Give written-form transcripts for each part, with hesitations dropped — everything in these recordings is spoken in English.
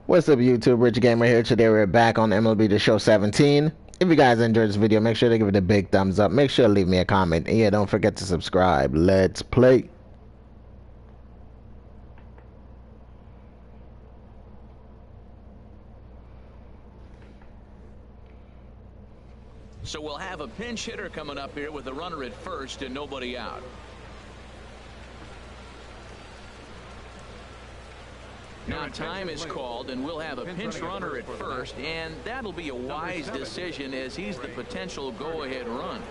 What's up, YouTube? Rich Gamer here. Today we're back on MLB The Show 17. If you guys enjoyed this video, make sure to give it a big thumbs up. Make sure to leave me a comment. And yeah, don't forget to subscribe. Let's play. So we'll have a pinch hitter coming up here with a runner at first and nobody out. Now time is called and we'll have a pinch runner at first, and that'll be a wise decision as he's the potential go-ahead run.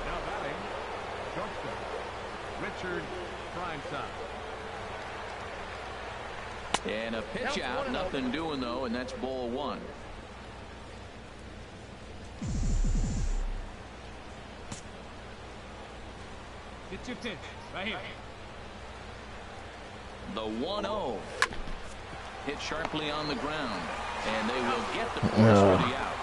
Now batting, shortstop, Richard Primetime. And a pitch out, nothing doing though, and that's ball one. It's your pitch, right here. The 1-0. Hit sharply on the ground, and they will get the force for the out.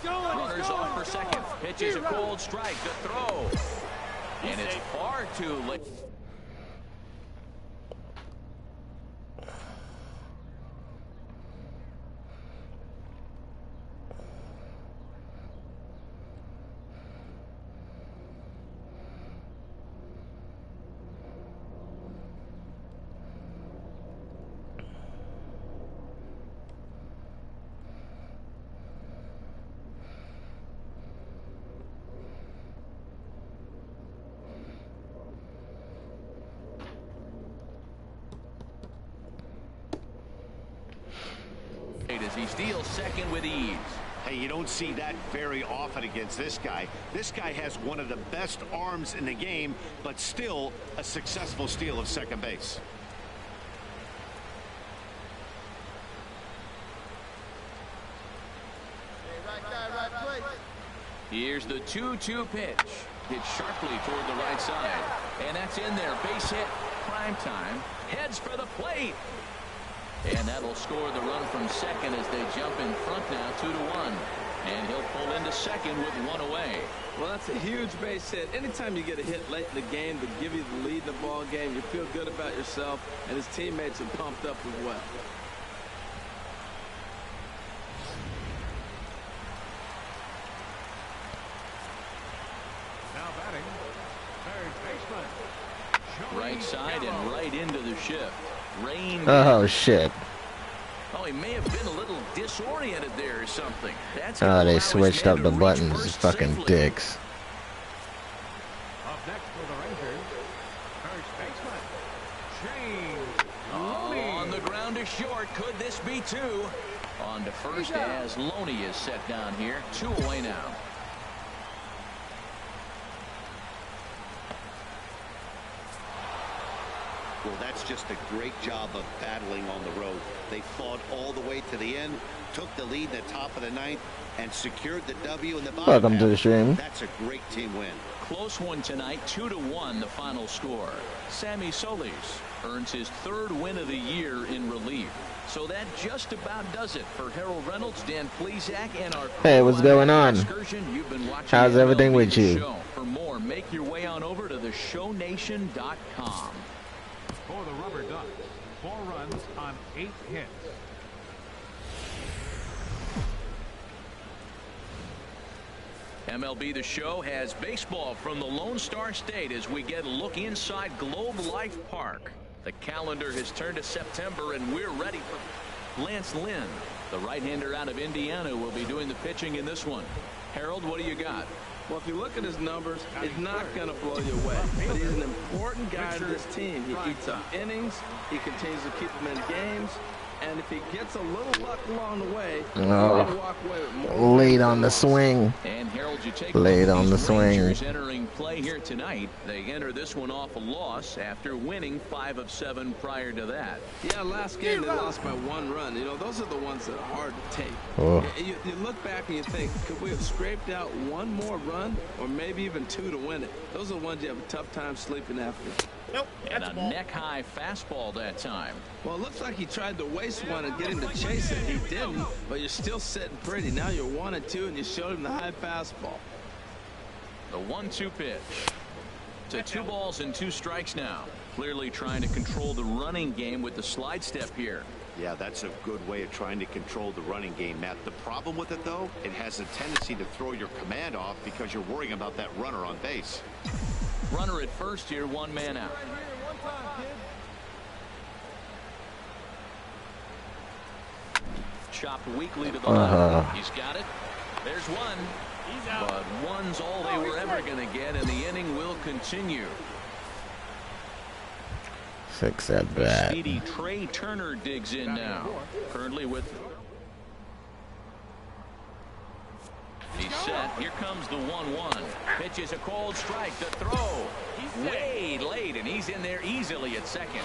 Runners off for second. Pitches a cold strike. The throw. And it's far too late. As he steals second with ease. Hey, you don't see that very often against this guy. This guy has one of the best arms in the game, but still a successful steal of second base. Here's the 2-2 pitch. Hit sharply toward the right side. And that's in there. Base hit. Prime time. Heads for the plate. And that'll score the run from second as they jump in front now 2-1. And he'll pull into second with one away. Well, that's a huge base hit. Anytime you get a hit late in the game to give you the lead in the ball game, you feel good about yourself, and his teammates are pumped up as well. Now batting, third baseman. Right side and right into the shift. Rain. Oh, shit. Oh, he may have been a little disoriented there or something. That's they switched up the buttons. Fucking dicks. Up next for the Rangers, first baseman, Shane. On the ground to short. Could this be two? On to first as Loney is set down here. 2 away now. Well, that's just a great job of battling on the road. They fought all the way to the end, took the lead in the top of the ninth, and secured the W in the bottom. Welcome to the stream. That's a great team win. Close one tonight, 2-1 the final score. Sammy Solis earns his 3rd win of the year in relief. So that just about does it for Harold Reynolds, Dan Plesac, and our Hey, what's going on? You've been watching How's everything MLB with The you? Show. For more, make your way on over to theshownation.com. For the Rubber Ducks, 4 runs on 8 hits. MLB The Show has baseball from the Lone Star State as we get a look inside Globe Life Park. The calendar has turned to September and we're ready for Lance Lynn. The right-hander out of Indiana will be doing the pitching in this one. Harold, what do you got? Well, if you look at his numbers, it's not going to blow you away. But he's an important guy to this team. He eats up innings. He continues to keep them in games. And if he gets a little luck along the way, he's Oh. going to walk away with more. Late on the swing. And Harold, you take Late on the these swing. Rangers entering play here tonight. They enter this one off a loss after winning 5 of 7 prior to that. Yeah, last game they lost by 1 run. You know, those are the ones that are hard to take. Oh. You look back and you think, could we have scraped out 1 more run or maybe even 2 to win it? Those are the ones you have a tough time sleeping after. Nope. And a neck-high fastball that time. Well, it looks like he tried to waste one and get him to chase it. He didn't, but you're still sitting pretty. Now you're 1-2, and you showed him the high fastball. The 1-2 pitch. To 2 balls and 2 strikes now. Clearly trying to control the running game with the slide step here. Yeah, that's a good way of trying to control the running game, Matt. The problem with it, though, it has a tendency to throw your command off because you're worrying about that runner on base. Runner at first here, 1 man out. Chopped weakly to the left. He's got it. There's one. But one's all they were ever going to get, and the inning will continue. 6 at bat. Speedy Trey Turner digs in now. Currently with. He's set. Here comes the 1-1. Pitches a cold strike. The throw. Way late, and he's in there easily at second.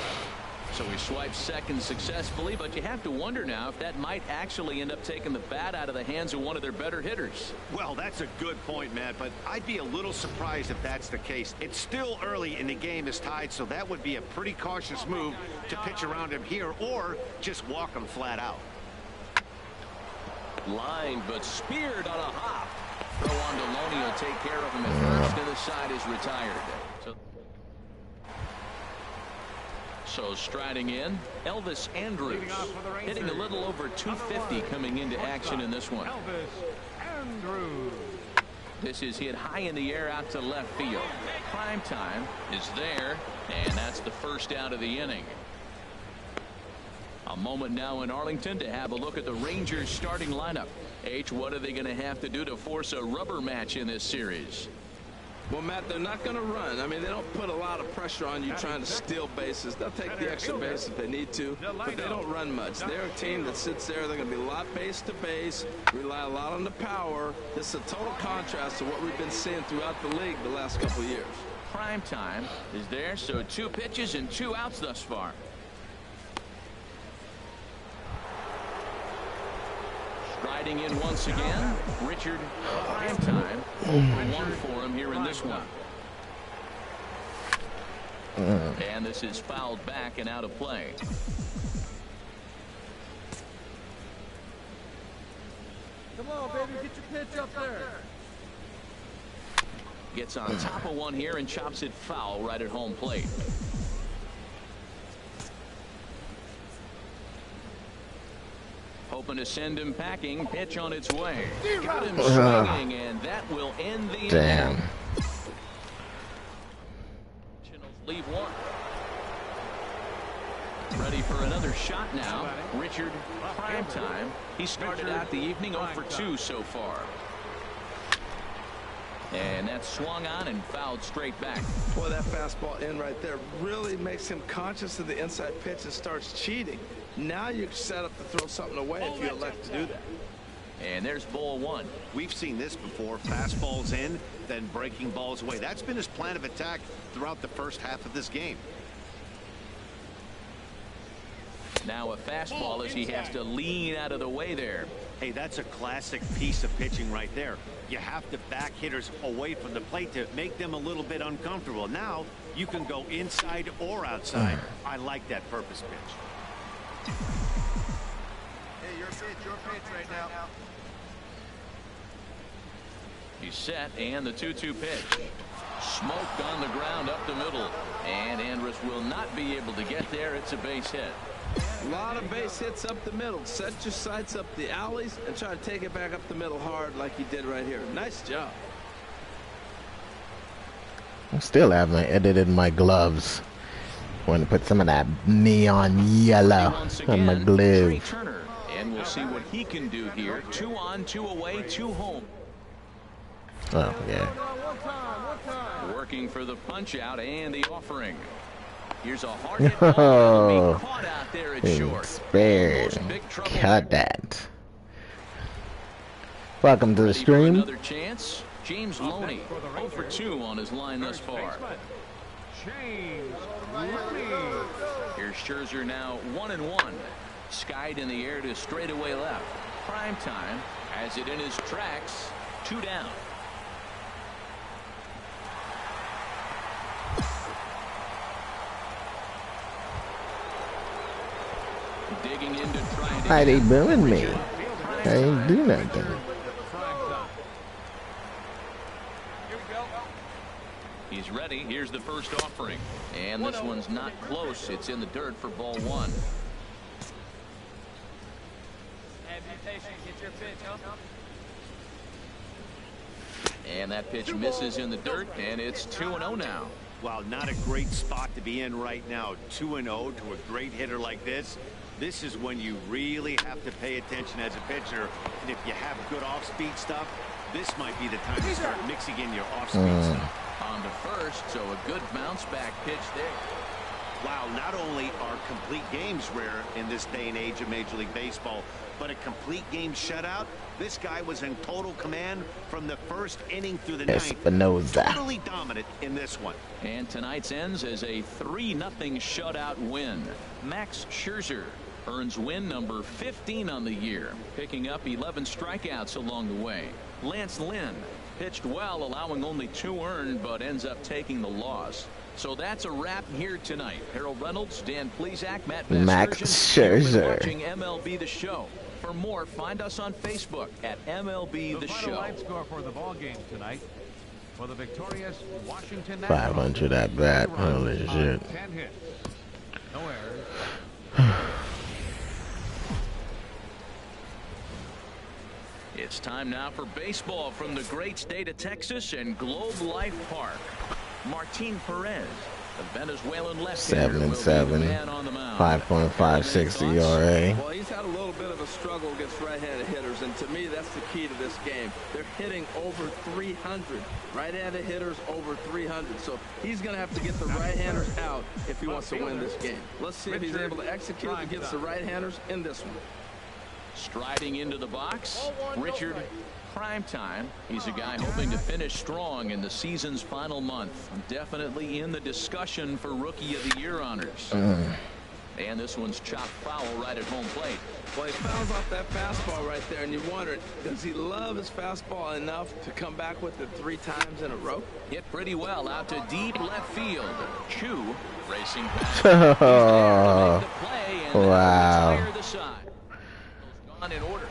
So he swipes second successfully, but you have to wonder now if that might actually end up taking the bat out of the hands of one of their better hitters. Well, that's a good point, Matt, but I'd be a little surprised if that's the case. It's still early and the game is tied, so that would be a pretty cautious move to pitch around him here or just walk him flat out. Line, but speared on a hop. Throw on Deloney will take care of him at first, and the side is retired. So striding in, Elvis Andrus, hitting a little over 250 coming into action in this one. Elvis Andrus. This is hit high in the air out to left field. Prime time is there, and that's the first out of the inning. A moment now in Arlington to have a look at the Rangers starting lineup. H, what are they going to have to do to force a rubber match in this series? Well, Matt, they're not going to run. I mean, they don't put a lot of pressure on you trying to steal bases. They'll take the extra base if they need to, but they don't run much. They're a team that sits there. They're going to be a lot base to base, rely a lot on the power. This is a total contrast to what we've been seeing throughout the league the last couple of years. Prime time is there, so 2 pitches and 2 outs thus far. Striding in once again, Richard. Prime time. 1 for him here in this one. And this is fouled back and out of play. Come on, baby, get your pitch up there. Gets on top of one here and chops it foul right at home plate. Hoping to send him packing. Pitch on its way. Got him swinging, and that will end the inning. Damn. Leave one. Ready for another shot now. Richard, prime time. He started out the evening 0 for 2 so far. And that's swung on and fouled straight back. Boy, that fastball in right there really makes him conscious of the inside pitch and starts cheating. Now you're set up to throw something away if you elect to do that. And there's ball 1. We've seen this before. Fastballs in, then breaking balls away. That's been his plan of attack throughout the first half of this game. Now a fastball as he has to lean out of the way there. Hey, that's a classic piece of pitching right there. You have to back hitters away from the plate to make them a little bit uncomfortable. Now you can go inside or outside. I like that purpose pitch. Hey, your pitch right now. He's set, and the 2-2 pitch. Smoked on the ground up the middle. And Andrus will not be able to get there. It's a base hit. A lot of base hits up the middle. Set your sights up the alleys and try to take it back up the middle hard like he did right here. Nice job. I still haven't edited my gloves. Want to put some of that neon yellow on my Trey glove. Turner, and we'll see what he can do here. 2 on, 2 away, 2 home. Oh, yeah. Working for the punch out and the offering. Here's a hard hit ball that'll be caught out there at short. Spared. Almost big trouble. Cut that. Welcome to the Ready for stream. another chance. James Loney, 0 for 2 on his line thus far. James Loney. Here's Scherzer now 1-1. Skied in the air to straightaway left. Prime time has it in his tracks. 2 down. Digging in to try it. Why they booing me? I ain't do nothing. He's ready. Here's the first offering. And this one's not close. It's in the dirt for ball 1. And that pitch misses in the dirt, and it's 2-0 now. Wow, not a great spot to be in right now. 2-0 to a great hitter like this. This is when you really have to pay attention as a pitcher. And if you have good off-speed stuff, this might be the time to start mixing in your off-speed stuff. On to first, so a good bounce-back pitch there. Wow, not only are complete games rare in this day and age of Major League Baseball, but a complete game shutout. This guy was in total command from the first inning through the ninth. Espinoza. Totally dominant in this one. And tonight's ends as a 3-0 shutout win. Max Scherzer earns win number 15 on the year, picking up 11 strikeouts along the way. Lance Lynn pitched well, allowing only 2 earned, but ends up taking the loss. So that's a wrap here tonight. Harold Reynolds, Dan Plesac, Max Scherzer. Watching MLB The Show. For more, find us on Facebook at MLB The Show. The final line score for the ball game tonight. For the victorious Washington 500 at bat. Holy shit. 10 hits. No errors. It's time now for baseball from the great state of Texas and Globe Life Park. Martin Perez, the Venezuelan left-hander, 7-7, 5.56 ERA. Well, he's had a little bit of a struggle against right-handed hitters, and to me, that's the key to this game. They're hitting over 300. Right-handed hitters over 300. So he's going to have to get the right-handers out if he wants to win this game. Let's see if he's able to execute against the right-handers in this one. Striding into the box, Richard Primetime. He's a guy hoping to finish strong in the season's final month. Definitely in the discussion for Rookie of the Year honors. And this one's chopped foul right at home plate. Well, he fouls off that fastball right there, and you wonder, does he love his fastball enough to come back with it 3 times in a row? Hit pretty well out to deep left field. Chu racing past. Wow. The side. On in order.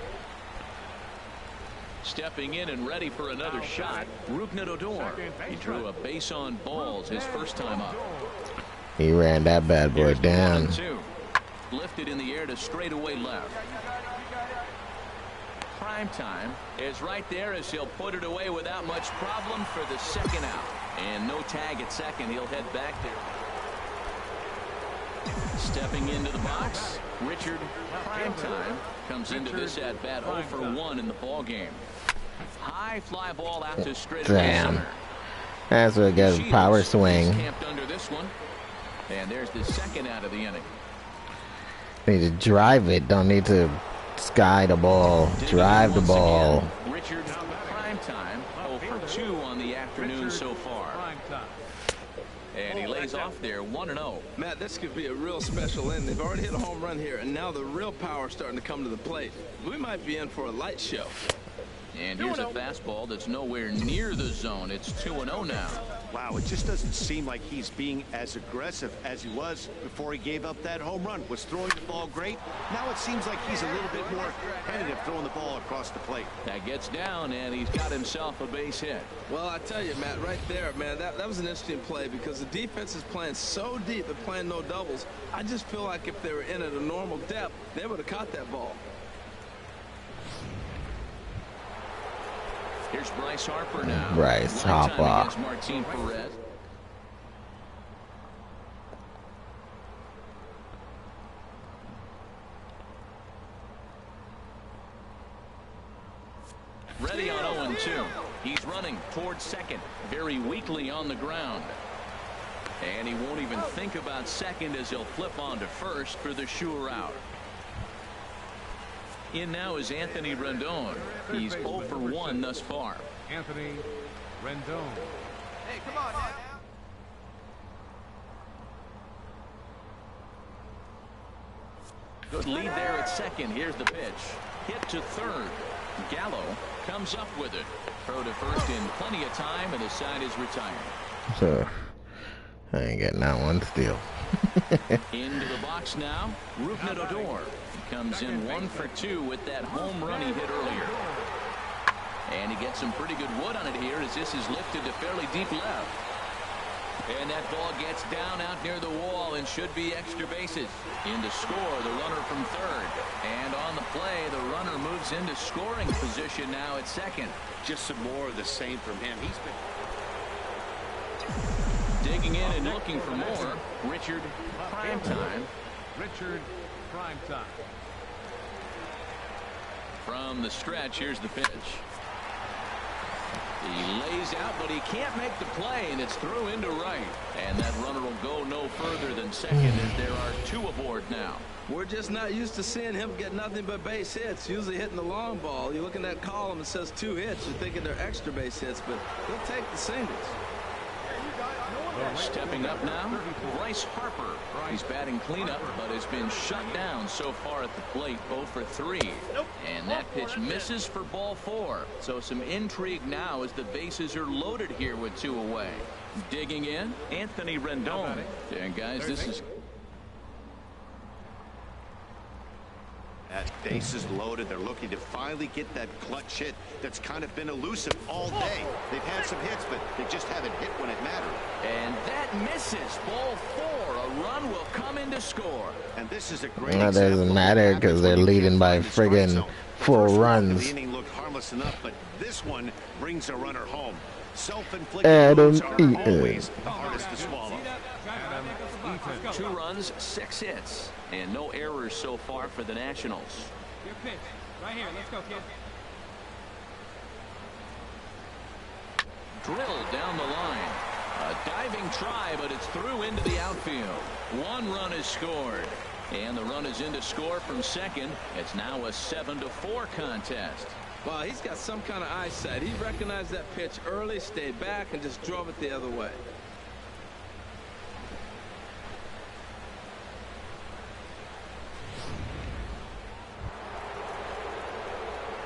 Stepping in and ready for another shot, Rougned Odor. He drew a base on balls his first time up. He ran that bad boy down. Lifted in the air to straightaway left. Primetime is right there as he'll put it away without much problem for the second out. And no tag at second. He'll head back there. Stepping into the box, Richard Primetime comes into this at bat 0 for 1 in the ball game. High fly ball out to straightaway center. That's what gets power swing. Camped under this one. And there's the second out of the inning. Need to drive it. Don't need to sky the ball. Drive the ball. Richard Primetime 0 for 2 on the afternoon so far. And he lays off there 1-0. Matt, this could be a real special end. They've already hit a home run here, and now the real power is starting to come to the plate. We might be in for a light show. And here's a fastball that's nowhere near the zone. It's 2-0 now. Wow, it just doesn't seem like he's being as aggressive as he was before he gave up that home run. Was throwing the ball great. Now it seems like he's a little bit more tentative throwing the ball across the plate. That gets down, and he's got himself a base hit. Well, I tell you, Matt, right there, man, that was an interesting play because the defense is playing so deep, they're playing no doubles. I just feel like if they were in at a normal depth, they would have caught that ball. Here's Bryce Harper now. Bryce Harper. Against Martin Perez. Ready on 0-2. He's running towards second. Very weakly on the ground. And he won't even think about second as he'll flip on to first for the sure out. In now is Anthony Rendon. He's 0 for 1 thus far. Anthony Rendon. Hey, come on now. Good lead there at second. Here's the pitch. Hit to third. Gallo comes up with it. Throw to first in plenty of time, and the side is retired. So, I ain't getting that one still. Into the box now, Rougned Odor. He comes in 1 for 2 with that home run he hit earlier. And he gets some pretty good wood on it here as this is lifted to fairly deep left. And that ball gets down out near the wall and should be extra bases. In to score, the runner from third. And on the play, the runner moves into scoring position now at second. Just some more of the same from him. He's been digging in and looking for more. Richard Primetime. Richard Primetime. From the stretch, here's the pitch. He lays out, but he can't make the play, and it's through into right. And that runner will go no further than second as there are 2 aboard now. We're just not used to seeing him get nothing but base hits, usually hitting the long ball. You look in that column, it says 2 hits. You're thinking they're extra base hits, but he'll take the singles. Stepping up now, Bryce Harper. He's batting cleanup, but has been shut down so far at the plate, 0 for 3. And that pitch misses for ball 4. So some intrigue now as the bases are loaded here with 2 away. Digging in, Anthony Rendon. And guys, this is... That bases loaded. They're looking to finally get that clutch hit that's kind of been elusive all day. They've had some hits, but they just haven't hit when it mattered. And that misses. Ball 4. A run will come in to score. And this is a great That doesn't matter because they're leading by friggin' 4 runs. The inning looked harmless enough, but this one brings a runner home. Self-inflicted Adam wounds are Eaton. always the hardest to swallow. 2 runs, 6 hits, and no errors so far for the Nationals. Good pitch. Right here. Let's go, kid. Drilled down the line. A diving try, but it's through into the outfield. 1 run is scored. And the run is in to score from second. It's now a 7-4 contest. Well, he's got some kind of eyesight. He recognized that pitch early, stayed back, and just drove it the other way.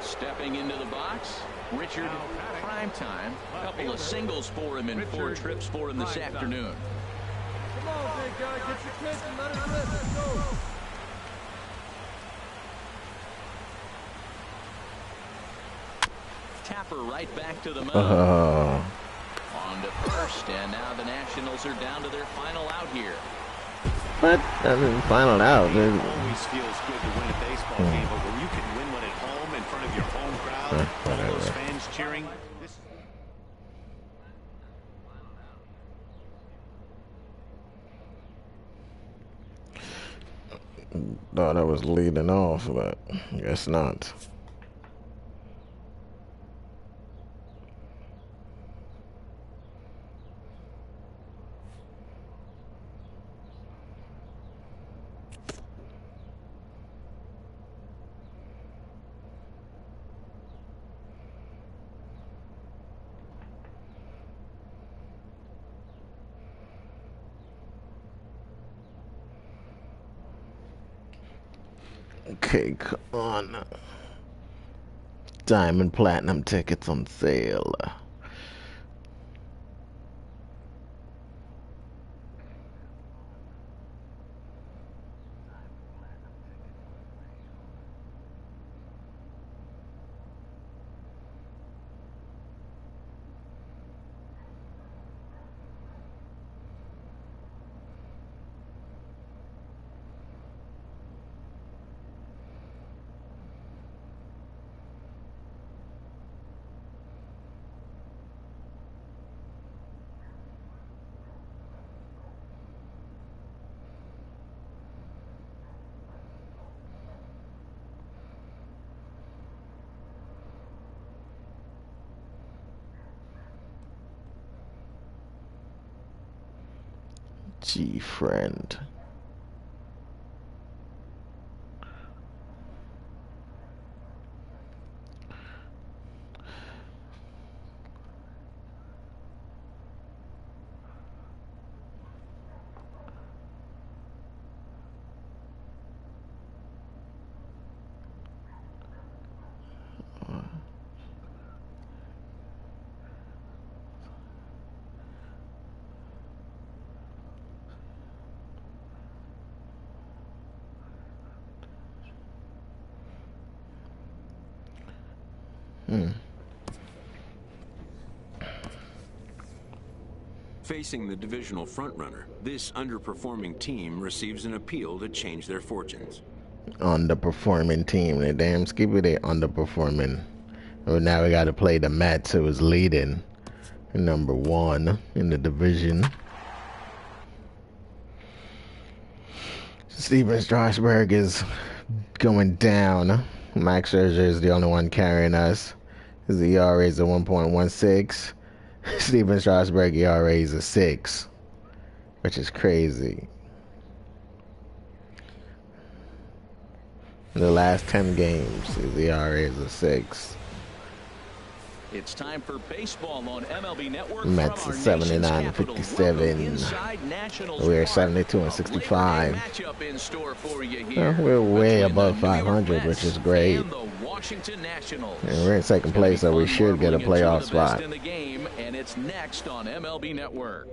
Stepping into the box, Richard Primetime. A couple of singles for him in 4 trips for him this afternoon. Come on, big guy. Get your pitch and let it rip. Let's go. Tapper right back to the mound. Oh. On to first, and now the Nationals are down to their final out here. What? I mean, final out. It always feels good to win a baseball game, but when you can win one at home in front of your home crowd, all those fans cheering. Thought I was leading off, but I guess not. Okay, come on. Diamond Platinum tickets on sale. G friend. Facing the divisional frontrunner, this underperforming team receives an appeal to change their fortunes. Underperforming team. They damn skippy, they underperforming. Well, now we got to play the Mets, who is leading #1 in the division. Steven Strasburg is going down. Max Scherzer is the only one carrying us. His ERA is a 1.16. Steven Strasburg ERA is a 6, which is crazy. In the last 10 games, his ERA is a 6. It's time for baseball on MLB Network. Mets is 79-57. We're 72-65. We're way above 500, which is great. And we're in second place, so we should get a playoff spot. And it's next on MLB Network.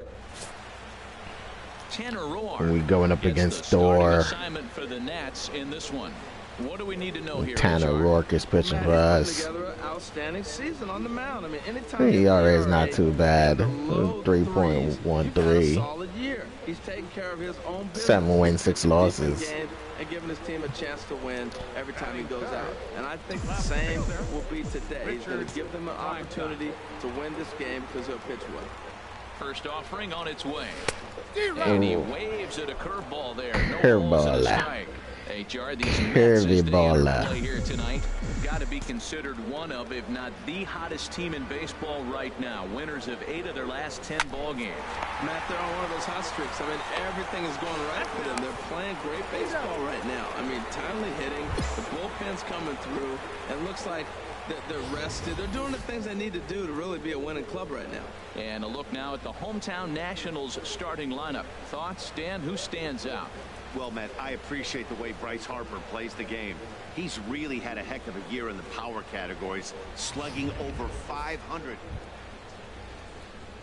We're going up against Thor. For the Nats in this one. What do we need to know here? Tanner Rourke is pitching for us. Outstanding season on the mound. I mean, anytime the ERA is not too bad. 3.13. Solid year. He's taking care of his own business. 7 wins, 6 losses. And giving his team a chance to win every time he goes out. And I think the same will be today. He's going to give them an opportunity to win this game because he'll pitch well. First offering on its way. And he waves at a curveball there. Curveball. HR, these Mets as they play here tonight, got to be considered one of, if not the hottest team in baseball right now. Winners of 8 of their last 10 ball games. Matt, they're on one of those hot streaks. I mean, everything is going right for them. They're playing great baseball right now. I mean, timely hitting, the bullpen's coming through, and it looks like they're rested. They're doing the things they need to do to really be a winning club right now. And a look now at the hometown Nationals starting lineup. Thoughts, Dan? Who stands out? Well, Matt, I appreciate the way Bryce Harper plays the game. He's really had a heck of a year in the power categories, slugging over 500.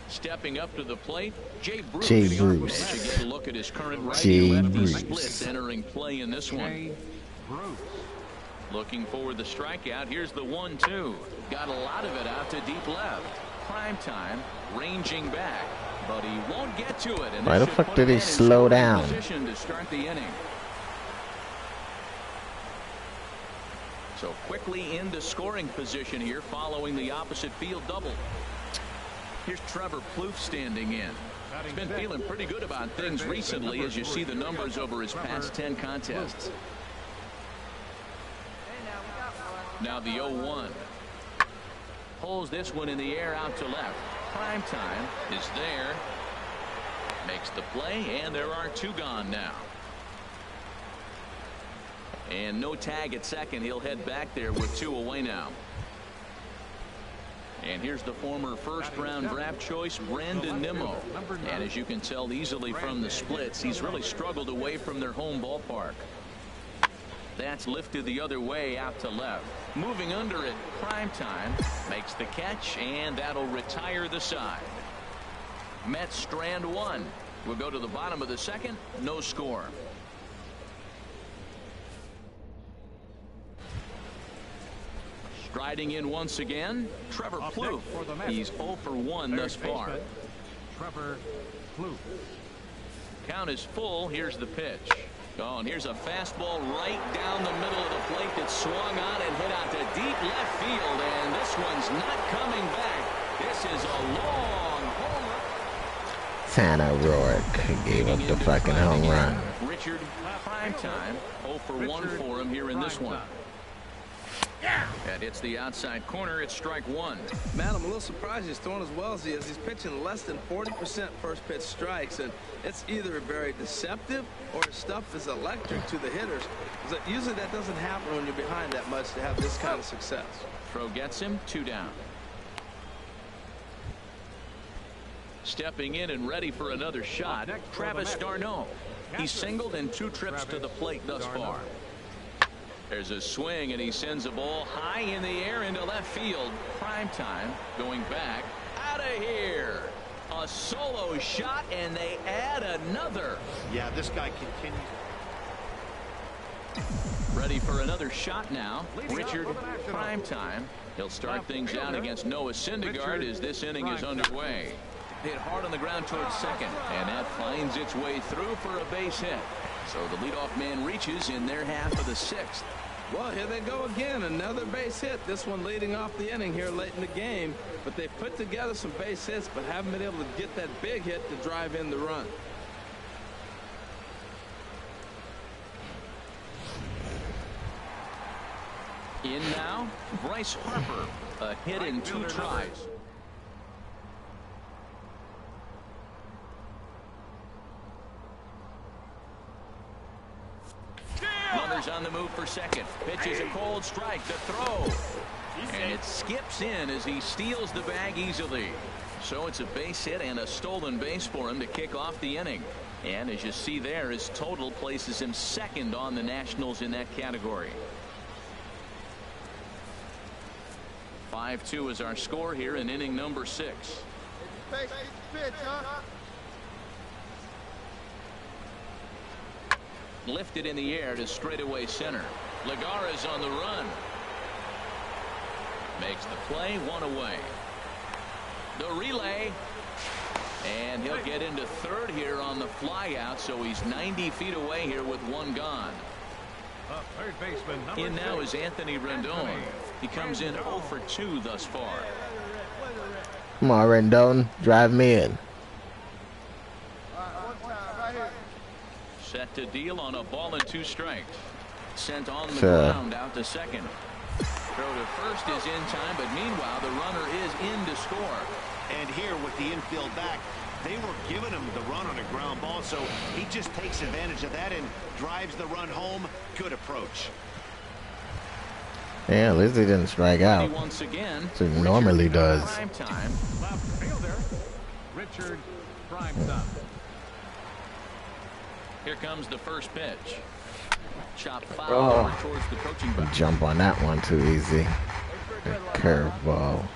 Stepping up to the plate, Jay Bruce. Jay Bruce. To get a look at his current righty-lefty splits entering play in this one. Looking for the strikeout. Here's the 1-2. Got a lot of it out to deep left. Prime time, ranging back. But he won't get to it. And why the fuck did he slow down? To start the inning. So quickly into scoring position here following the opposite field double. Here's Trevor Plouffe standing in. He's been feeling pretty good about things recently as you see the numbers over his past 10 contests. Now the 0-1. Pulls this one in the air out to left. Prime time is there. Makes the play, and there are 2 gone now. And no tag at second. He'll head back there with 2 away now. And here's the former first-round draft choice, Brandon Nimmo. And as you can tell easily from the splits, he's really struggled away from their home ballpark. That's lifted the other way out to left. Moving under it, prime time, makes the catch, and that'll retire the side. Mets strand 1. We'll go to the bottom of the second. No score. Striding in once again, Trevor Plouffe. He's 0 for 1 thus far. Trevor Plouffe. Count is full. Here's the pitch. Oh, and here's a fastball right down the middle of the plate that swung on and hit out to deep left field. And this one's not coming back. This is a long home run. Tanner Rourke gave up the fucking home run. Richard, prime time. 0 for 1 for him here in this one. And That hits the outside corner. It's strike one. Man, I'm a little surprised he's throwing as well as he is. He's pitching less than 40% first pitch strikes, and it's either very deceptive or his stuff is electric to the hitters. Usually that doesn't happen when you're behind that much to have this kind of success. Throw gets him, 2 down. Stepping in and ready for another shot, Travis d'Arnaud. He's singled in 2 trips to the plate thus far. There's a swing, and he sends a ball high in the air into left field. Prime time going back. Out of here. A solo shot, and they add another. Yeah, this guy continues. Ready for another shot now. Richard, prime time. He'll start things out against Noah Syndergaard as this inning is underway. Hit hard on the ground towards second, and that finds its way through for a base hit. So the leadoff man reaches in their half of the 6th. Well, here they go again. Another base hit. This one leading off the inning here late in the game. But they put together some base hits, but haven't been able to get that big hit to drive in the run. In now, Bryce Harper. A hit in 2 tries. Runners on the move for second. Pitches a cold strike. The throw. And it skips in as he steals the bag easily. So it's a base hit and a stolen base for him to kick off the inning. And as you see there, his total places him second on the Nationals in that category. 5-2 is our score here in inning number 6. Lifted in the air to straightaway center. Lagares on the run. Makes the play, 1 away. The relay. And he'll get into third here on the flyout, so he's 90 feet away here with 1 gone. Third baseman, in now is Anthony Rendon. He comes in 0 for 2 thus far. Come on, Rendon, drive me in. Set to deal on a ball and 2 strikes. Sent on the ground out to second. Throw to first is in time, but meanwhile the runner is in to score. And here with the infield back, they were giving him the run on a ground ball, so he just takes advantage of that and drives the run home. Good approach. Yeah, at least he didn't strike out. Once again, so he normally does. Prime time. Left fielder, Richard Primetime. Here comes the first pitch. Chop foul towards the coaching box. Jump on that one too easy. Curveball.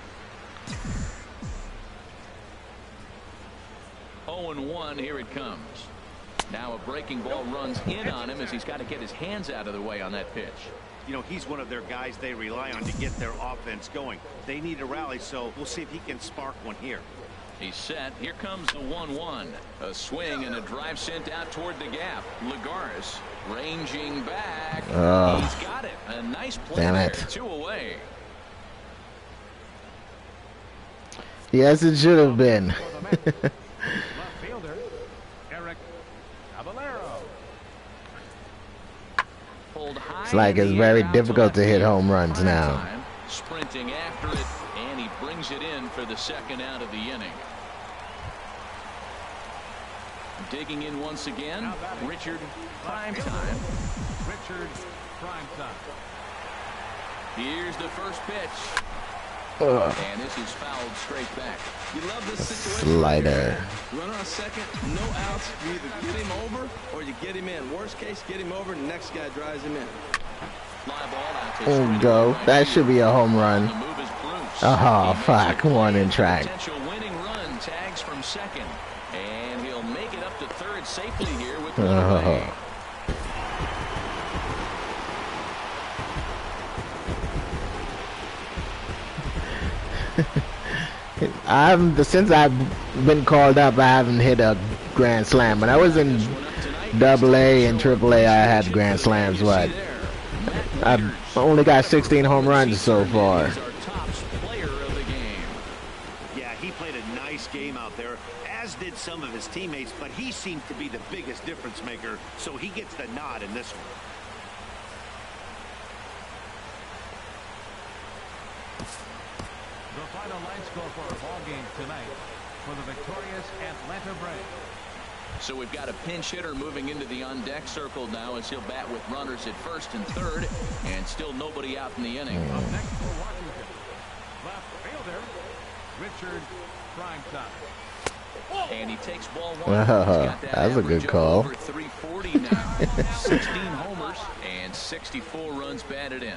0-1, here it comes. Now a breaking ball runs in on him as he's got to get his hands out of the way on that pitch. You know, he's one of their guys they rely on to get their offense going. They need a rally, so we'll see if he can spark one here. He's set. Here comes the 1-1. A swing and a drive sent out toward the gap. Lagares ranging back. He's got it. A nice play there. 2 away. Yes, it should have been. Left fielder, Eric Caballero. It's like it's very difficult to hit home runs now. Sprinting after it, and he brings it in for the second out of the inning. Digging in once again, Richard Primetime. Richard Primetime. Here's the first pitch. And this is fouled straight back. You love this situation. Slider. Runner on second, no outs. You either get him over or you get him in. Worst case, get him over, and the next guy drives him in. Fly ball out to There we go. That should be a home run. The move is Bruce. Oh, fuck. 1 in track. Potential winning run, tags from second. And he'll make it up to third safely here with one away. Since I've been called up, I haven't hit a grand slam. When I was in AA and AAA, I had grand slams. But I've only got 16 home runs so far. Yeah, he played a nice game out there, as did some of his teammates, but he seemed to be the biggest difference maker, so he gets the nod in this one. The final line score for our ball game tonight for the victorious Atlanta Braves. So we've got a pinch hitter moving into the on-deck circle now as he'll bat with runners at first and third, and still nobody out in the inning. Up next for Washington, left fielder Richard Primetime. And he takes ball one. That's a good call. Over 340 now. 16 homers and 64 runs batted in.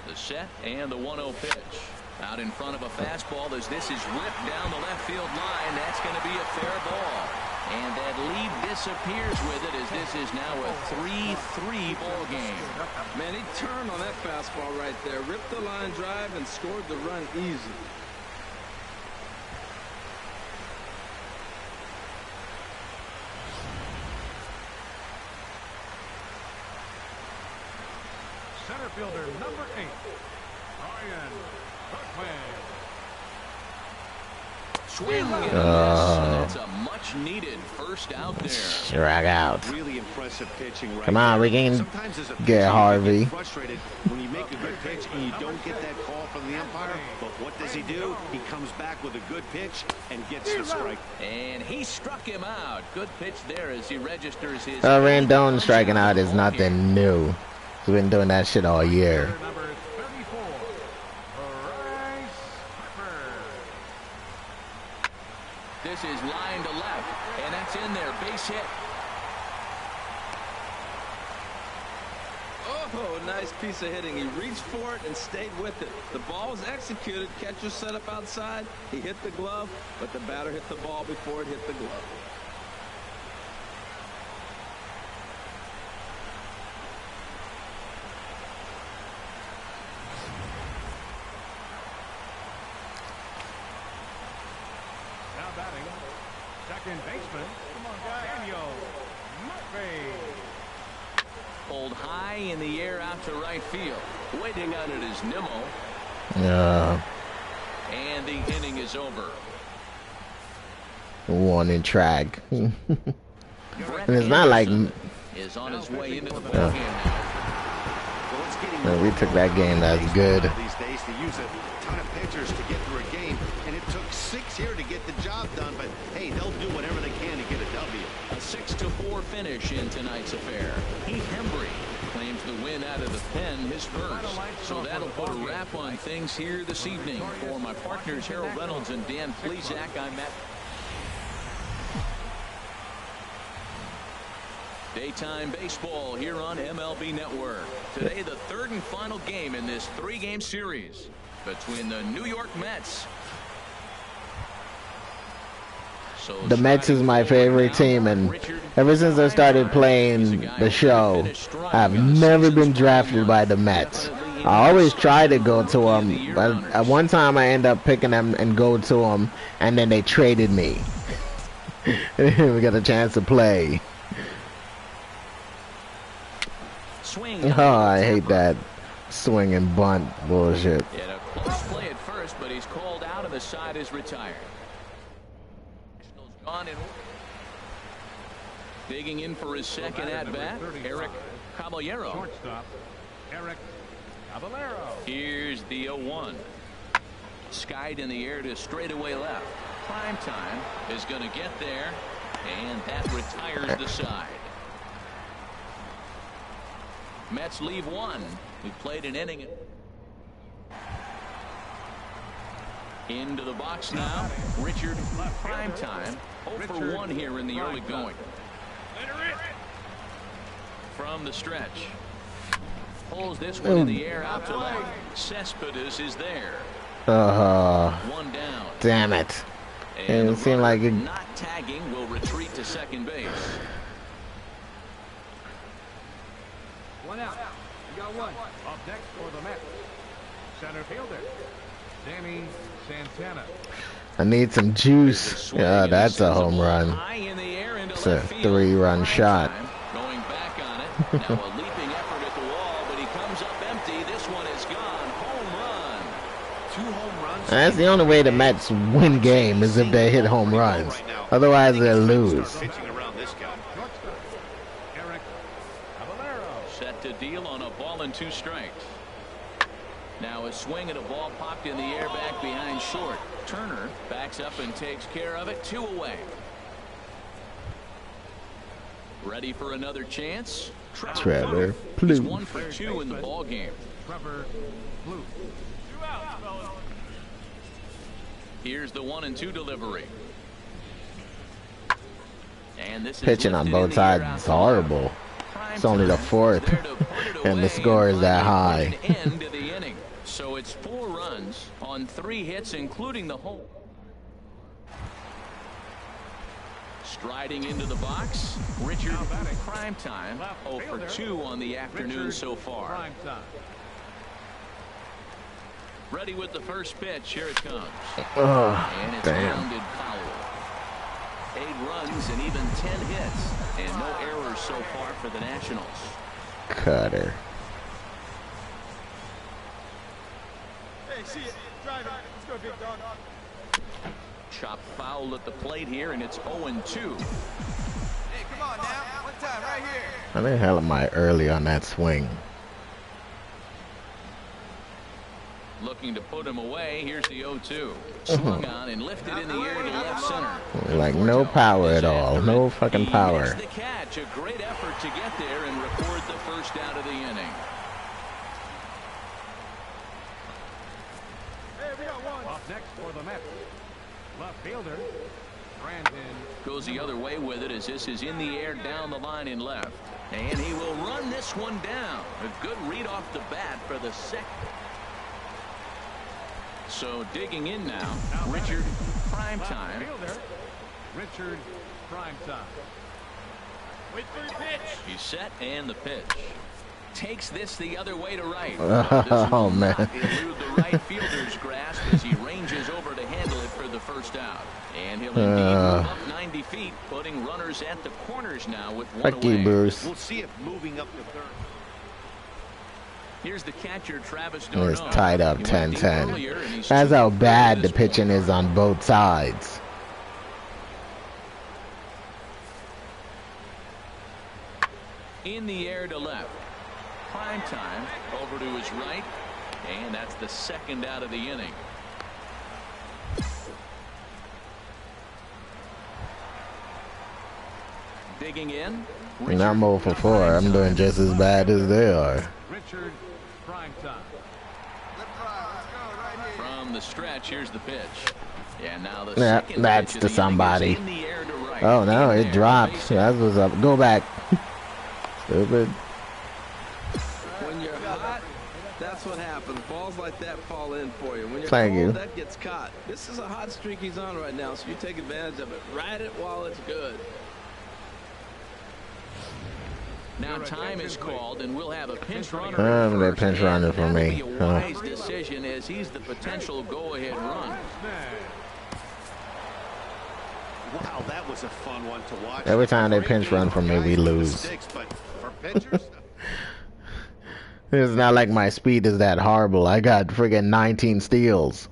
The set and the 1-0 pitch. Out in front of a fastball as this is ripped down the left field line. That's going to be a fair ball. And that lead disappears with it as this is now a 3-3 ball game. Man, he turned on that fastball right there, ripped the line drive, and scored the run easy. Center fielder number 8, Ryan Buckman. Swing and a miss. That's a much-needed first out there. Strike out. Really impressive pitching right Come on, there. we can Sometimes as a get pitcher, you Harvey. get frustrated when you make a good pitch and you don't get that call from the umpire. But what does he do? He comes back with a good pitch and gets the strike. And he struck him out. Good pitch there as he registers his... Rendon striking out is nothing new. We've been doing that shit all year. Number 34, Bryce Harper. This is line to left, and that's in there. Base hit. Oh, nice piece of hitting. He reached for it and stayed with it. The ball was executed. Catcher set up outside. He hit the glove, but the batter hit the ball before it hit the glove. Now batting, second baseman, Daniel Murphy. Pulled high in the air out to right field. Waiting on it is Nimmo. And the inning is over. One in track. And it's not like is on his way into the ball game now. man, we took that game. That's good. These days they use a ton of pitchers to get through a game, and it took 6 here to get the job done. But hey, they'll do whatever they can to get a W. A 6-4 finish in tonight's affair. Heath Hembry claims the win out of the pen, his first. So that'll put a wrap on things here this evening. For my partners Harold Reynolds and Dan Plesac, I'm Matt. Daytime baseball here on MLB Network. Today, the third and final game in this 3-game series between the New York Mets. So The Mets is my favorite team, and ever since I started playing the show, I've never been drafted by the Mets. I always try to go to them, but at one time I end up picking them and go to them, and then they traded me. We got a chance to play. Oh, I hate that swing and bunt bullshit. Yeah, a close play at first, but he's called out and the side is retired. Gone in. Digging in for his second at-bat, Eric Caballero. Shortstop, Eric Caballero. Here's the 0-1. Skied in the air to straightaway left. Prime time is going to get there, and that retires the side. Mets leave one. We played an inning. Into the box now. Richard Primetime. 0 for 1 here in the early going. From the stretch. Pulls this one in the air out to left. Cespedes is there. One down. Damn it. And it seemed like it. Not tagging will retreat to second base. One out. You got one. Up next for the Mets, center fielder, Danny Santana. I need some juice. Yeah, that's a home run. It's a 3-run shot. Going back on it. Now a leaping effort at the wall, but he comes up empty. This one is gone. Home run. 2 home runs. And that's the only way the Mets win game is if they hit home runs. Otherwise, they'll lose. Set to deal on a ball and 2 strikes. Now a swing and a ball popped in the air back behind short. Turner backs up and takes care of it. 2 away. Ready for another chance. Trevor He's Plouffe. 1 for 2 in the ball game. Trevor Plouffe. Here's the 1-2 delivery. And this is Pitching on both sides is horrible. It's only the 4th, and the score is that high. End of the inning. So it's 4 runs on 3 hits, including the home. Striding into the box, Richard Primetime. 0 for 2 on the afternoon so far. Ready with the first pitch. Here it comes. And it's grounded foul. 8 runs and even 10 hits, and no errors so far for the Nationals. Cutter. Hey, see it. Drive it. Let's go, big dog. Chop foul at the plate here, and it's 0-2. Hey, come on now. One time, right here. How the hell am I early on that swing? Looking to put him away. Here's the 0-2. Swung on and lifted in the air to left center. Like no power at all. No fucking power. He makes the catch. A great effort to get there and record the first out of the inning. Hey, we got one. Up next for the Mets. Left fielder, Brandon. Goes the other way with it as this is in the air down the line in left. And he will run this one down. A good read off the bat for the second. So digging in now, Richard Primetime. Richard Primetime. Wait for your pitch. He's set and the pitch. Takes this the other way to right. Oh, man. Elude the right fielder's grasp as he ranges over to handle it for the first out. And he'll indeed move up 90 feet, putting runners at the corners now with 1 Fuck away. you, Bruce. We'll see if moving up the 3rd. Here's the catcher, Travis It's Darno. tied up He went deep 10-10. earlier, and he's That's 2 how for bad the this pitching one. is on both sides. In the air to left. Primetime over to his right, and that's the second out of the inning. Digging in. And I'm 0 for 4. I'm doing just as bad as they are. Richard Primetime. Let's go, right here. From the stretch, here's the pitch. Yeah, now the Yeah, second that's pitch to of the inning somebody. is in the air to right. Oh no, In it there, dropped. base hit. That's what's up. Go back. Stupid. When you're hot, that's what happens. Balls like that fall in for you. When you're Thank cold, you. that gets caught. This is a hot streak he's on right now, so you take advantage of it. Ride it while it's good. Now time is called, and we'll have a pinch runner. They're at first, pinch and running for that'll me. be a wise decision as he's the potential go-ahead run. Wow, that was a fun one to watch. Every time they Great pinch game run for me, guys we with lose. mistakes, but for pitchers, It's not like my speed is that horrible. I got friggin' 19 steals.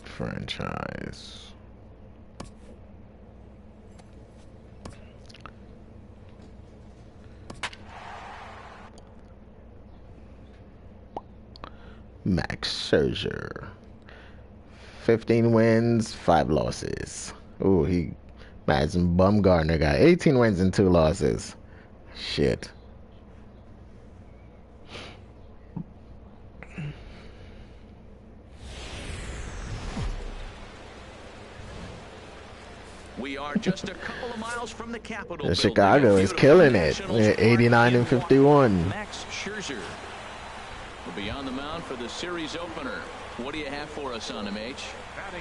Franchise. Max Scherzer. 15 wins, 5 losses. Ooh, Madison Bumgarner got 18 wins and 2 losses. Shit. We are just a couple of miles from the Capitol. And Chicago is killing it. 89 and 51. Max Scherzer will be on the mound for the series opener. What do you have for us on him, H?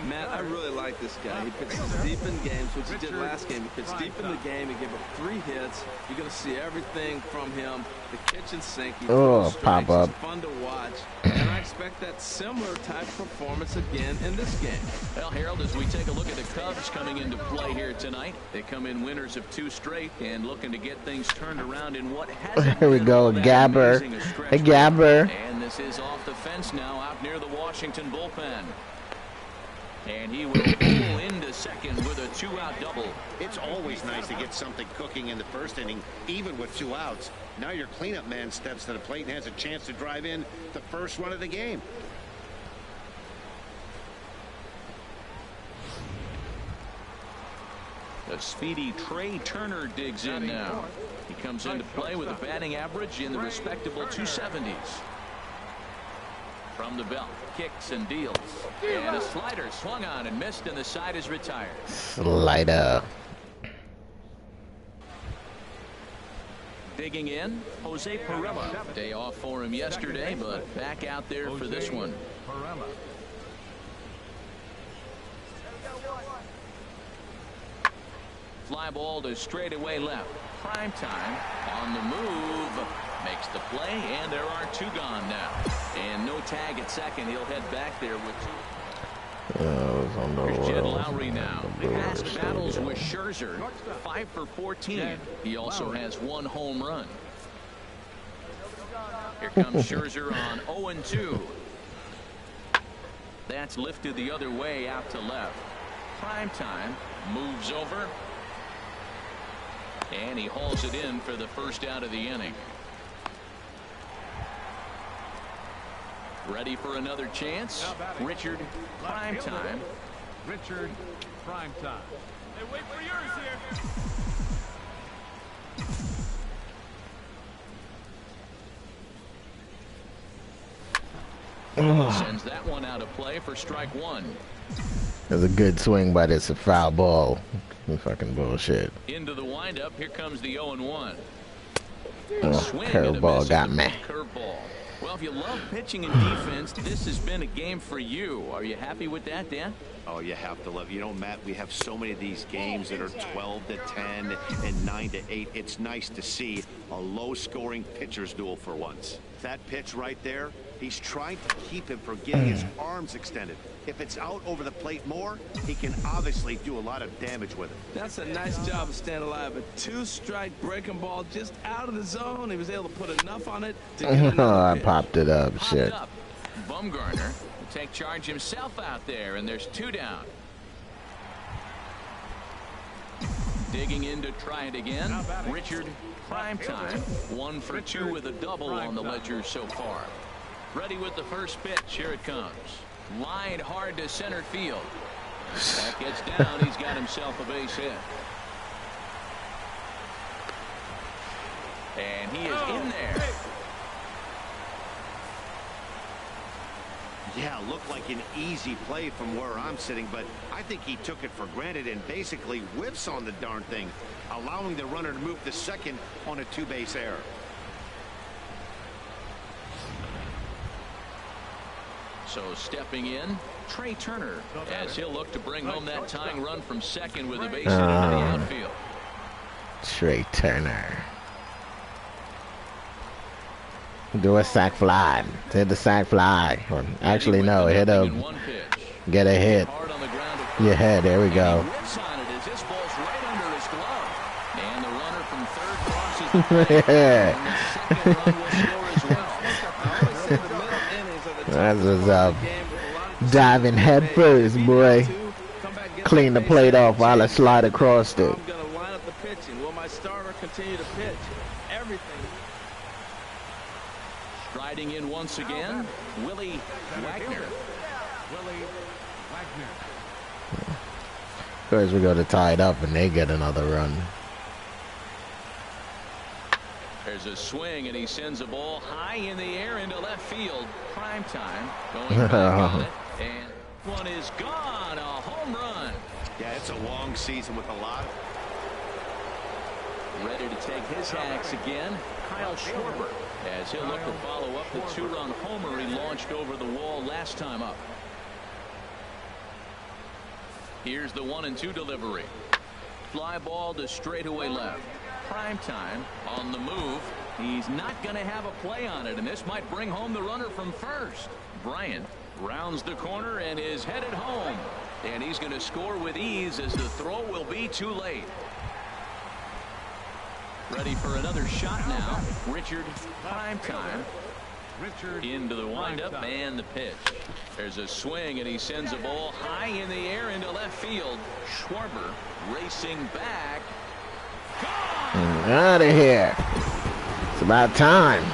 Matt, I really like this guy. He pitches deep in games, which he did last game. He pitched deep in the game. He gave up 3 hits. You're going to see everything from him. The kitchen sink. He throws strikes. Pop up. It's fun to watch. And I expect that similar type performance again in this game. Well, Harold, as we take a look at the Cubs coming into play here tonight, they come in winners of 2 straight and looking to get things turned around in what hasn't Here we go, Gabber. Hey, Gabber. And this is off the fence now out near the Washington bullpen. And he will pull into second with a 2-out double. It's always nice to get something cooking in the first inning, even with 2 outs. Now your cleanup man steps to the plate and has a chance to drive in the first run of the game. The speedy Trey Turner digs in now. He comes into play with a batting average in the respectable 270s. From the belt, kicks and deals. And a slider swung on and missed, and the side is retired. Slider. Digging in, Jose Perella. Day off for him yesterday, but back out there for this one. Fly ball to straightaway left. Prime time on the move. Makes the play, and there are 2 gone now. And no tag at second. He'll head back there with 2. Here's Jed Lowry now. Past battles with Scherzer. 5 for 14. He also has 1 home run. Here comes Scherzer on 0-2. That's lifted the other way out to left. Prime time moves over. And he hauls it in for the first out of the inning. Ready for another chance. Richard Primetime. Richard Primetime. Hey, wait for yours here. Sends that one out of play for strike 1. That's a good swing, but it's a foul ball. Fucking bullshit. Into the windup. Here comes the 0-1. Curveball got me. Curveball. Well, if you love pitching and defense, this has been a game for you. Are you happy with that, Dan? Oh, you have to love. You know, Matt, we have so many of these games that are 12-10 and 9-8. It's nice to see a low-scoring pitcher's duel for once. That pitch right there, he's trying to keep him from getting his arms extended. If it's out over the plate more, he can obviously do a lot of damage with it. That's a nice job of staying alive. A 2-strike breaking ball just out of the zone. He was able to put enough on it to get I popped it up. Shit. Bumgarner will take charge himself out there, and there's 2 down. Digging in to try it again. Richard Primetime. 1 for 2 with a double on the ledger so far. Ready with the first pitch. Here it comes. Lined hard to center field. That gets down. He's got himself a base hit. And he is in there. Yeah, looked like an easy play from where I'm sitting, but I think he took it for granted and basically whiffs on the darn thing, allowing the runner to move to second on a 2-base error. So stepping in, Trey Turner, as he'll look to bring home that tying run from second with a base hit into the outfield. Trey Turner. Do a sac fly. Hit the sac fly. Or actually, no, hit a. Get a hit. Your head. There we go. That's what's up. Diving head first, boy. Clean the plate off while I slide across it. I'm going to line up the pitching. Will my starter continue to pitch? Everything. Striding in once again, Willie Wagner. Of course, we go to tie it up and they get another run. There's a swing, and he sends a ball high in the air into left field. Prime time going back on it, and one is gone. A home run. Yeah, it's a long season with a lot. Ready to take his hacks again, Kyle Schwarber, as he'll look to follow up the 2-run homer he launched over the wall last time up. Here's the 1-2 delivery. Fly ball to straightaway left. Prime time on the move. He's not going to have a play on it, and this might bring home the runner from first. Bryant rounds the corner and is headed home. And he's going to score with ease as the throw will be too late. Ready for another shot now. Richard, prime time. Into the windup and the pitch. There's a swing, and he sends a ball high in the air into left field. Schwarber racing back. Out of here. It's about time.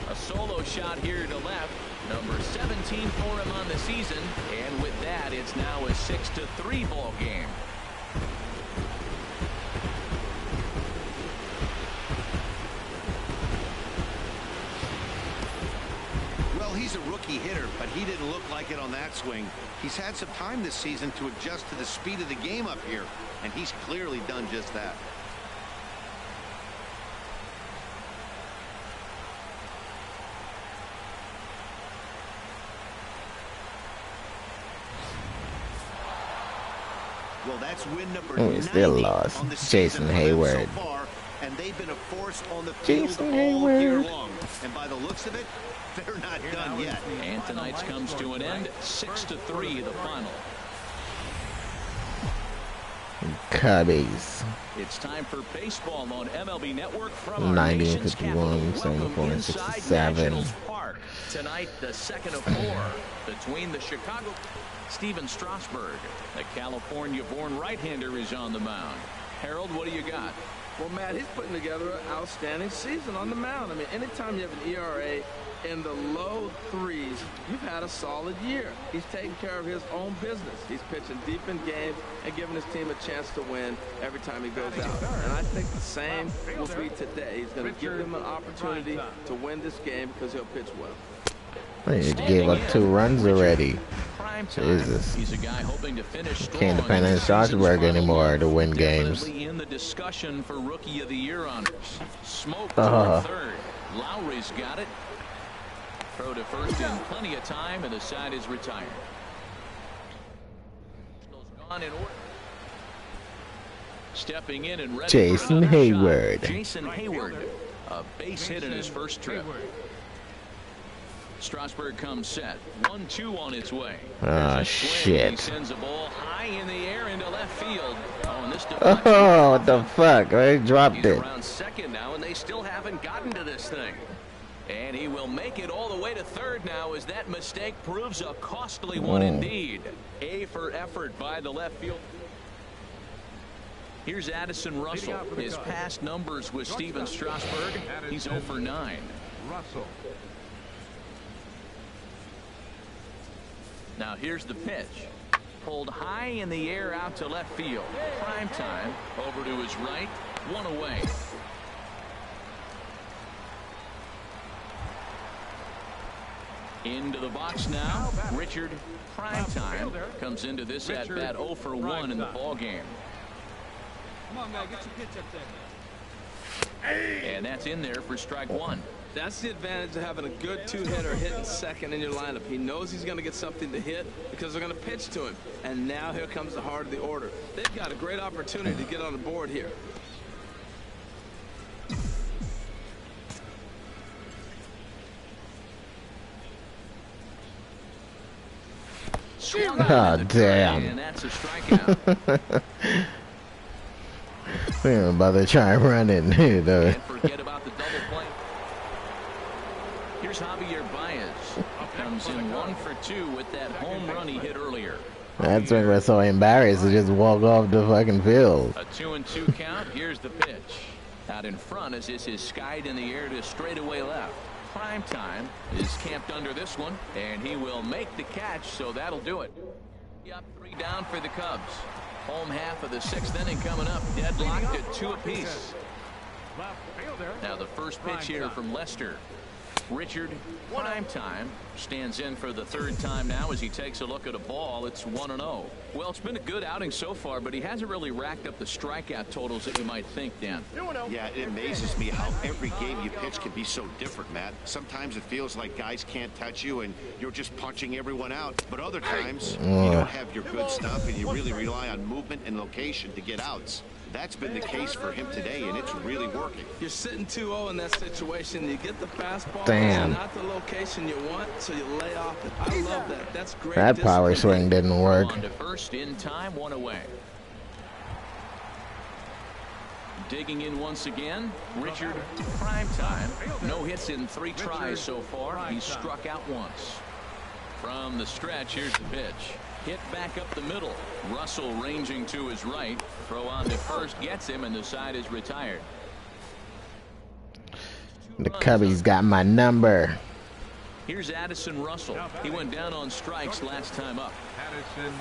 A solo shot here to left. Number 17 for him on the season. And with that, it's now a 6-3 ball game. He's a rookie hitter, but he didn't look like it on that swing. He's had some time this season to adjust to the speed of the game up here, and he's clearly done just that. Well, that's win number 90 still lost. on the Jason Hayward. So far, and they've been a force on the field Jason all year Hayward. long. And by the looks of it, they're not done yet. And tonight's comes to an end. 6-3 the final. Cubbies. It's time for baseball on MLB Network from our 90 and nation's 51, capital. 74 and Inside 67. Nationals Park. Tonight, the second of 4 between the Chicago. Steven Strasburg, the California-born right-hander, is on the mound. Harold, what do you got? Well, Matt, he's putting together an outstanding season on the mound. I mean, anytime you have an ERA in the low 3s, you've had a solid year. He's taking care of his own business. He's pitching deep in games and giving his team a chance to win every time he goes out. And I think the same will be today. He's going to give them an opportunity to win this game because he'll pitch well. He gave up 2 runs already. Jesus. He's a guy hoping to finish strong. Can't depend on Strasburg anymore to win games. Definitely in the discussion for Rookie of the Year honors. Smoke to third. Lowry's got it. Throw to first in plenty of time, and the side is retired. Gone in order. Stepping in and ready Jason for Hayward. shot. Jason Hayward, a base hit in his first trip. Strasburg comes set. 1-2 on its way. Ah, He shit. sends a ball high in the air into left field. Oh, and this Oh, what the fuck? I dropped He's it. around second now, and they still haven't gotten to this thing. And he will make it all the way to third now as that mistake proves a costly one indeed. A for effort by the left field. Here's Addison Russell. His past numbers with Steven Strasburg. He's 0 for 9. Russell. Now here's the pitch. Pulled high in the air out to left field. Prime time over to his right. 1 away. Into the box now. Richard, prime time, comes into this at bat 0 for 1 in the ball game. Come on, man, get your pitch up there. And that's in there for strike 1. That's the advantage of having a good 2-hitter hitting second in your lineup. He knows he's going to get something to hit because they're going to pitch to him. And now here comes the heart of the order. They've got a great opportunity to get on the board here. Oh, damn. And that's a strikeout. We ain't about to try running. You know. Can't forget about the double play. Here's Javier Baez. Comes in 1 for 2 with that home run he hit earlier. That's when we're so embarrassed to just walk off the fucking field. A 2-2 count. Here's the pitch. Out in front as this is skied in the air to straightaway left. Prime time is camped under this one, and he will make the catch, so that'll do it. Up 3 down for the Cubs. Home half of the 6th inning coming up. Deadlocked at 2 apiece. Now the first pitch here from Lester. Richard Primetime stands in for the third time now as he takes a look at a ball. It's 1-0. Well, it's been a good outing so far, but he hasn't really racked up the strikeout totals that you might think, Dan. Yeah, it amazes me how every game you pitch can be so different, Matt. Sometimes it feels like guys can't touch you and you're just punching everyone out. But other times, you don't have your good stuff and you really rely on movement and location to get outs. That's been the case for him today, and it's really working. You're sitting 2-0 in that situation. You get the fastball, Damn. not the location you want, so you lay off it. I love that. That's great. That power swing didn't work. On to first in time, 1 away. Digging in once again, Richard Primetime. No hits in 3 tries so far. He's struck out once. From the stretch, here's the pitch. Hit back up the middle. Russell ranging to his right. Throw on to first gets him, and the side is retired. The Cubbies got my number. Here's Addison Russell. He went down on strikes last time up. Addison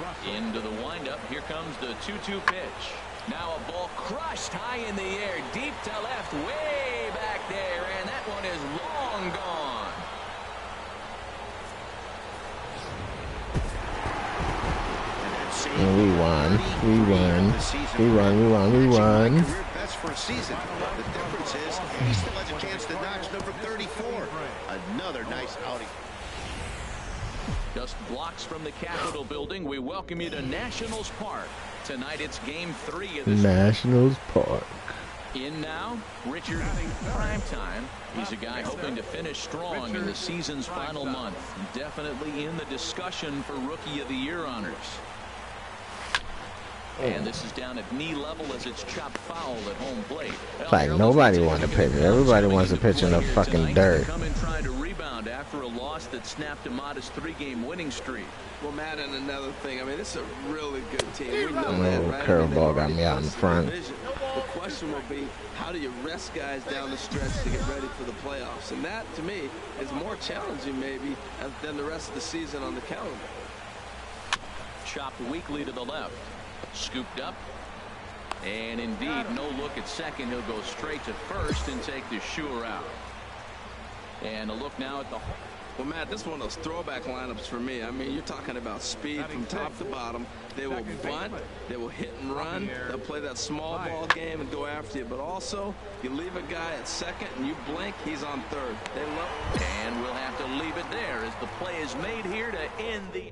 Russell. Into the windup. Here comes the 2-2 pitch. Now a ball crushed high in the air, deep to left, way back there, and that one is long gone. And we won. We won. We won. We won. We won. Best for a season. The difference is he still has a chance to notch number 34. Another nice outing. Just blocks from the Capitol building, we welcome you to Nationals Park. Tonight it's game 3 of this. Nationals Park. In now, Richard Primetime. He's a guy hoping to finish strong in the season's final month. Definitely in the discussion for Rookie of the Year honors. And this is down at knee level as it's chopped foul at home plate. It's like nobody wanted to pitch. Everybody wants to pitch in the fucking dirt. Come in trying to rebound after a loss that snapped a modest 3-game winning streak. Well, Matt, and another thing, I mean, this is a really good team. We know Oh, that, right? curveball got me out in front. The question will be, how do you rest guys down the stretch to get ready for the playoffs? And that, to me, is more challenging maybe than the rest of the season on the calendar. Chopped weakly to the left. Scooped up. And indeed, no look at second. He'll go straight to first and take the sure out. And a look now at the... Well, Matt, this is one of those throwback lineups for me. I mean, you're talking about speed from top to bottom. They will bunt. They will hit and run. They'll play that small ball game and go after you. But also, you leave a guy at second and you blink, he's on third. They love... And we'll have to leave it there as the play is made here to end the...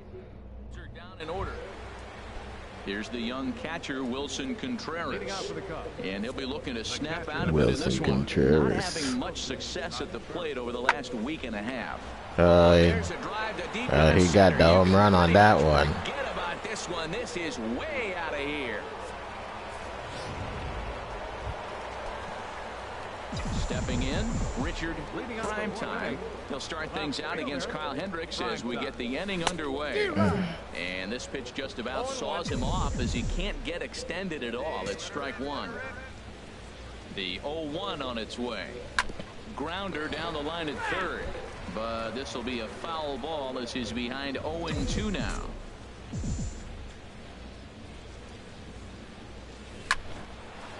down in order. Here's the young catcher, Wilson Contreras. And he'll be looking to snap out of it in this one. Not having much success at the plate over the last week and a half. He got the home run on that one. Forget about this one. This is way out of here. Stepping in, Richard Primetime. He'll start things out against Kyle Hendricks as we get the inning underway. And this pitch just about saws him off as he can't get extended at all. It's strike one. The 0-1 on its way. Grounder down the line at third. But this will be a foul ball as he's behind 0-2 now.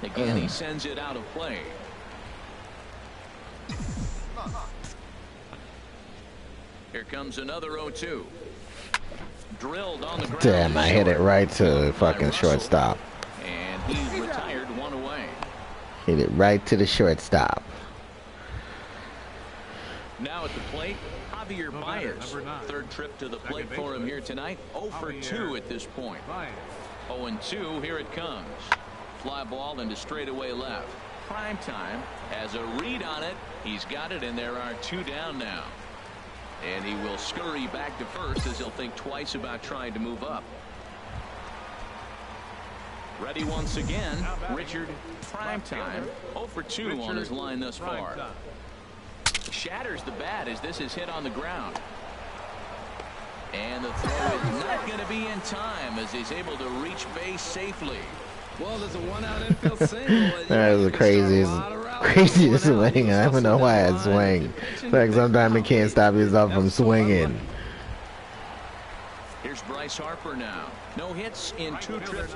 Again, he sends it out of play. Here comes another 0-2. Drilled on the ground. Damn, I hit it right to fucking shortstop. And he's retired, 1 away. Hit it right to the shortstop. Now at the plate, Javier Myers. Third trip to the plate for him here tonight. 0 for 2 at this point. 0-2, here it comes. Fly ball into straightaway left. Primetime has a read on it. He's got it, and there are 2 down now. And he will scurry back to first as he'll think twice about trying to move up. Ready once again, Richard Primetime. 0 for 2 on his line thus far. Shatters the bat as this is hit on the ground. And the throw is not going to be in time as he's able to reach base safely. Well, there's a 1-out infield single. That was the craziest swing. I don't know why I swing. It's like sometimes you can't stop yourself from swinging. Here's Bryce Harper now. No hits in 2 trips.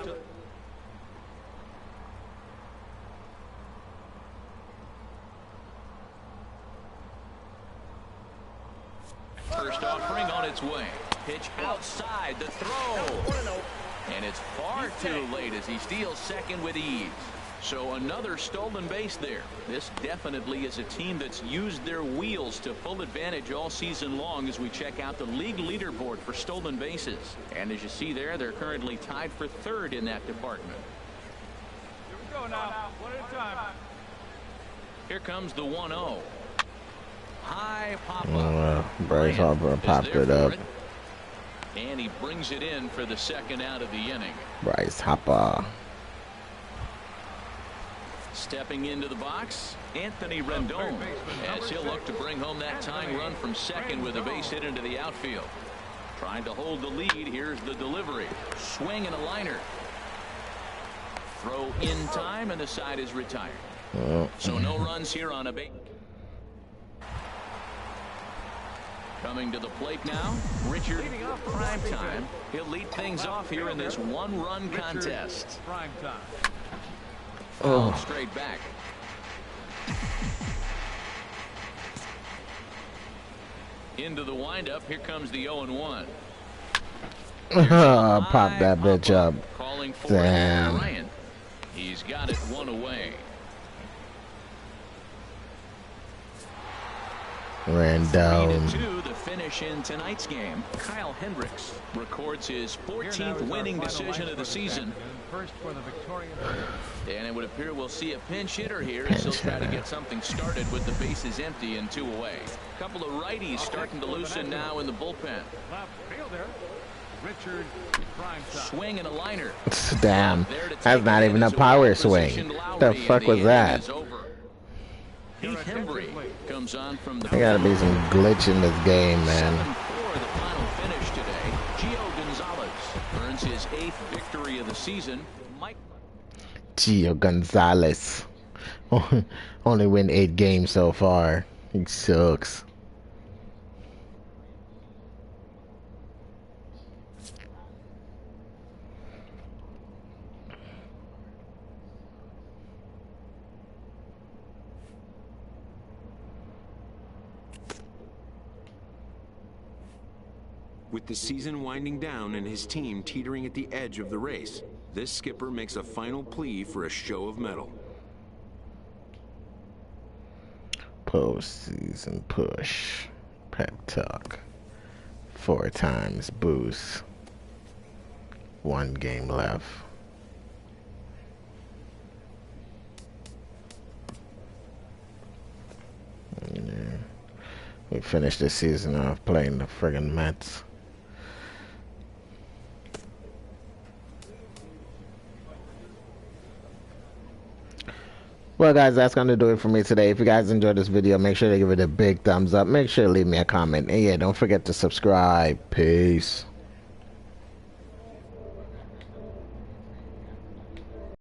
its way. Pitch outside the throw. And it's far too late as he steals second with ease. So another stolen base there. This definitely is a team that's used their wheels to full advantage all season long as we check out the league leaderboard for stolen bases. And as you see there, they're currently tied for third in that department. Here we go now. One at a time. Here comes the 1-0. High pop up. Bryce Harper popped it up. And he brings it in for the second out of the inning. Bryce Harper. Stepping into the box, Anthony Rendon, as he'll look to bring home that tying run from second with a base hit into the outfield. Trying to hold the lead. Here's the delivery. Swing and a liner. Throw in time, and the side is retired. So no runs here on a base. Coming to the plate now, Richard Primetime. He'll lead things off here in this one-run contest. Primetime. Foul straight back. Into the windup. Here comes the 0-1. Pop that bitch up. Calling for Damn. Ryan. He's got it one away. Rendon. 3-2 the finish in tonight's game. Kyle Hendricks records his 14th winning decision of the season. First for the Victorian. And it would appear we'll see a pinch hitter here as he'll try to get something started with the bases empty and 2 away. A couple of righties starting to loosen now in the bullpen. Left fielder, Richard Primetime. Swing and a liner. Damn. That's not even a power swing. The fuck was that? Heath Hembry comes on from the. There gotta be some glitch in this game, man. 7-4 the final finish today. Gio Gonzalez earns his 8th victory of the season. Mike Gio Gonzalez. Only win 8 games so far. He sucks. With the season winding down and his team teetering at the edge of the race, this skipper makes a final plea for a show of mettle. Postseason push. Pep talk. 4 times boost. 1 game left. Yeah. We finished the season off playing the friggin' Mets. Well, guys, that's going to do it for me today. If you guys enjoyed this video, make sure to give it a big thumbs up. Make sure to leave me a comment. And yeah, don't forget to subscribe. Peace.